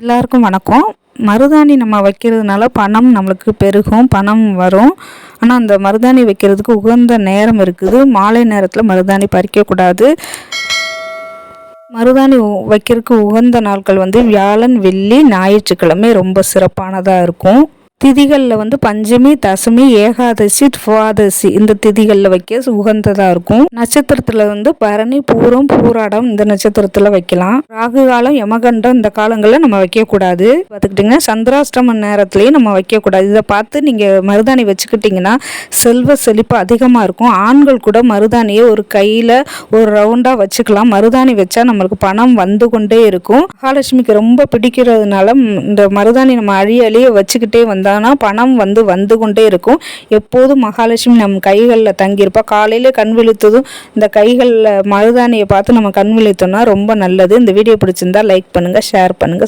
எல்லாருக்கும் வணக்கம். மருதாணி நம்ம வைக்கிறதுனால பணம் நம்மளுக்கு பெருகும், பணம் வரும். ஆனால் அந்த மருதாணி வைக்கிறதுக்கு உகந்த நேரம் இருக்குது. மாலை நேரத்தில் மருதாணி பறிக்கக்கூடாது. மருதாணி வைக்கிறதுக்கு உகந்த நாட்கள் வியாழன், வெள்ளி, ஞாயிற்றுக்கிழமை ரொம்ப சிறப்பானதாக இருக்கும். திதிகளில் பஞ்சமி, தசமி, ஏகாதசி, துவாதசி இந்த திதிகளில் வைக்க உகந்ததாக இருக்கும். நட்சத்திரத்தில் பரணி, பூரம், பூராடம் இந்த நட்சத்திரத்தில் வைக்கலாம். ராகு காலம், யமகண்டம் இந்த காலங்களில் நம்ம வைக்கக்கூடாது. பார்த்துக்கிட்டிங்கன்னா சந்திராஷ்டம நேரத்துலையும் நம்ம வைக்கக்கூடாது. இதை பார்த்து நீங்கள் மருதாணி வச்சுக்கிட்டிங்கன்னா செல்வ செழிப்பு அதிகமாக இருக்கும். ஆண்கள் கூட மருதாணியை ஒரு கையில் ஒரு ரவுண்டாக வச்சுக்கலாம். மருதாணி வச்சா நம்மளுக்கு பணம் வந்து கொண்டே இருக்கும். மகாலட்சுமிக்கு ரொம்ப பிடிக்கிறதுனால இந்த மருதாணி நம்ம அழிய வச்சுக்கிட்டே பணம் வந்து கொண்டே இருக்கும். எப்போதும் மகாலட்சுமி நம் கைகளில் தங்கியிருப்பா. காலையில கண் விழித்ததும் இந்த கைகளில் மருதாணியை பார்த்து நம்ம கண் விழித்தோம்னா ரொம்ப நல்லது. இந்த வீடியோ பிடிச்சிருந்தா லைக் பண்ணுங்க, ஷேர் பண்ணுங்க,